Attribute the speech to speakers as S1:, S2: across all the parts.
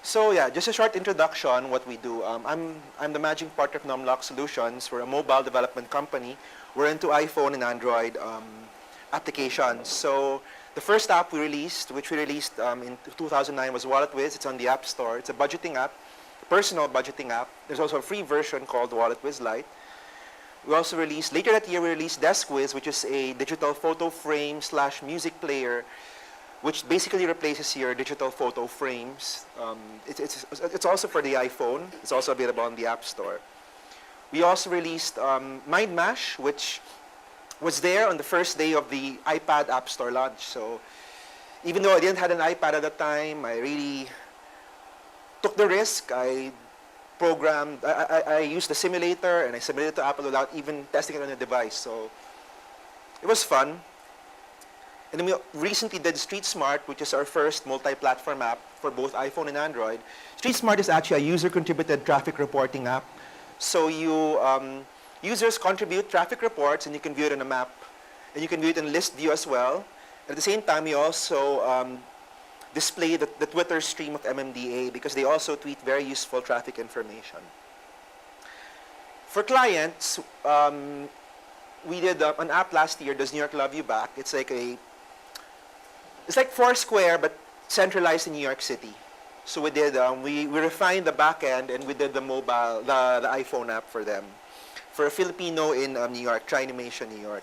S1: So yeah, just a short introduction, what we do. I'm the managing partner of Numlock Solutions. We're a mobile development company. We're into iPhone and Android applications. So the first app we released, which we released in 2009, was WalletWiz. It's on the App Store. It's a budgeting app, a personal budgeting app. There's also a free version called WalletWiz Lite. We also released, later that year, we released DeskWiz, which is a digital photo frame / music player, which basically replaces your digital photo frames. It's also for the iPhone. It's also available on the App Store. We also released MindMash, which was there on the first day of the iPad App Store launch. So even though I didn't have an iPad at the time, I really took the risk. I programmed, I used the simulator and I simulated to Apple without even testing it on the device. So it was fun. And then we recently did Street Smart, which is our first multi-platform app for both iPhone and Android. Street Smart is actually a user-contributed traffic reporting app. So users contribute traffic reports, and you can view it on a map. And you can view it in list view as well. At the same time, we also display the Twitter stream of MMDA because they also tweet very useful traffic information. For clients, we did an app last year, Does New York Love You Back? It's like Foursquare, but centralized in New York City. So we did, we refined the back end and we did the mobile, the iPhone app for them. For a Filipino in New York, Trinimation, New York.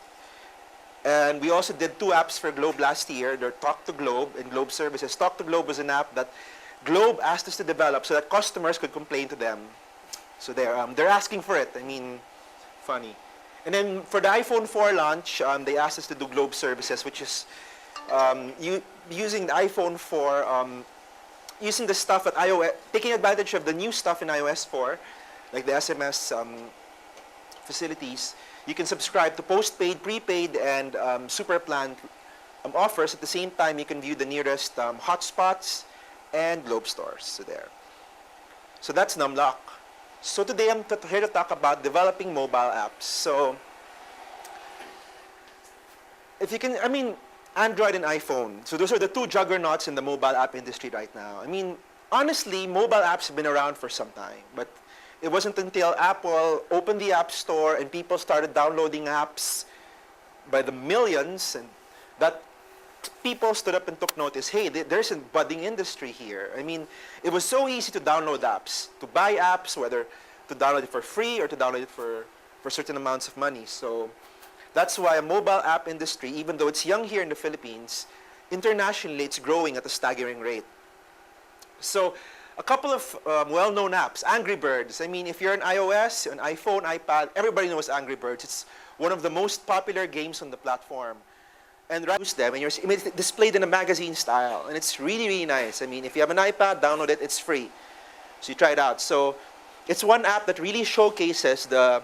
S1: And we also did 2 apps for Globe last year. They're Talk to Globe and Globe Services. Talk to Globe was an app that Globe asked us to develop so that customers could complain to them. So they're asking for it. I mean, funny. And then for the iPhone 4 launch, they asked us to do Globe Services, which is using the iPhone 4, using the stuff at iOS, taking advantage of the new stuff in iOS 4, like the SMS facilities. You can subscribe to postpaid, prepaid, and super plan offers. At the same time, you can view the nearest hotspots and Globe stores. So there. So that's Numlock. So today I'm here to talk about developing mobile apps. So if you can, I mean, Android and iPhone. So those are the 2 juggernauts in the mobile app industry right now. I mean, honestly, mobile apps have been around for some time, but it wasn't until Apple opened the App Store and people started downloading apps by the millions and that people stood up and took notice, hey, there's a budding industry here. I mean, it was so easy to download apps, to buy apps, whether to download it for free or to download it for certain amounts of money. So that's why a mobile app industry, even though it's young here in the Philippines, internationally it's growing at a staggering rate. So a couple of well-known apps, Angry Birds. I mean, if you're an iOS, an iPhone, iPad, everybody knows Angry Birds. It's one of the most popular games on the platform. And use them, and it's displayed in a magazine style, and it's really, really nice. I mean, if you have an iPad, download it. It's free, so you try it out. So it's one app that really showcases the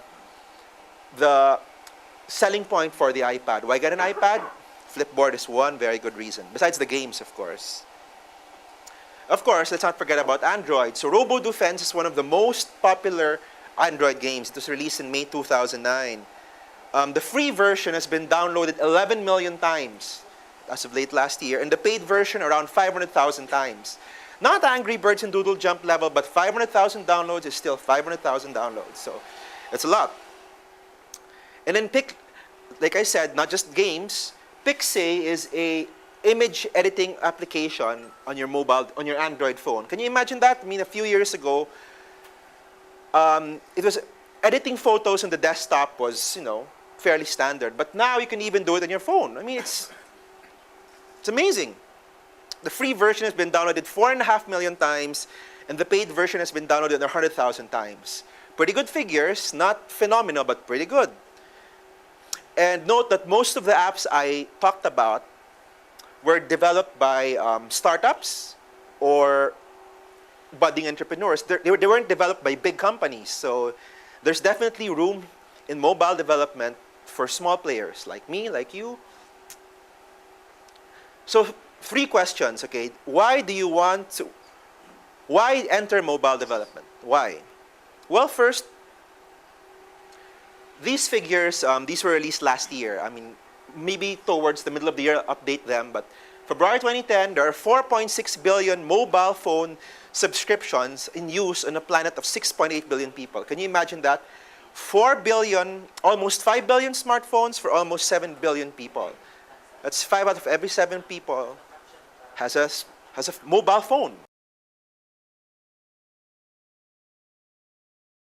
S1: selling point for the iPad. Why get an iPad? Flipboard is one very good reason. Besides the games, of course. Of course, let's not forget about Android. So Robo Defense is one of the most popular Android games. It was released in May 2009. The free version has been downloaded 11 million times as of late last year, and the paid version around 500,000 times. Not Angry Birds and Doodle Jump level, but 500,000 downloads is still 500,000 downloads. So it's a lot. And then like I said, not just games. Pixay is a image editing application on your mobile, on your Android phone. Can you imagine that? I mean, a few years ago, it was editing photos on the desktop was, fairly standard. But now you can even do it on your phone. I mean, it's amazing. The free version has been downloaded 4.5 million times, and the paid version has been downloaded 100,000 times. Pretty good figures, not phenomenal, but pretty good. And note that most of the apps I talked about were developed by startups or budding entrepreneurs. They weren't developed by big companies. So there's definitely room in mobile development for small players like me, like you. So 3 questions, okay? Why enter mobile development? Why? Well, first, these figures, these were released last year. I mean, maybe towards the middle of the year, I'll update them. But February 2010, there are 4.6 billion mobile phone subscriptions in use on a planet of 6.8 billion people. Can you imagine that? 4 billion, almost 5 billion smartphones for almost 7 billion people. That's 5 out of every 7 people has a mobile phone.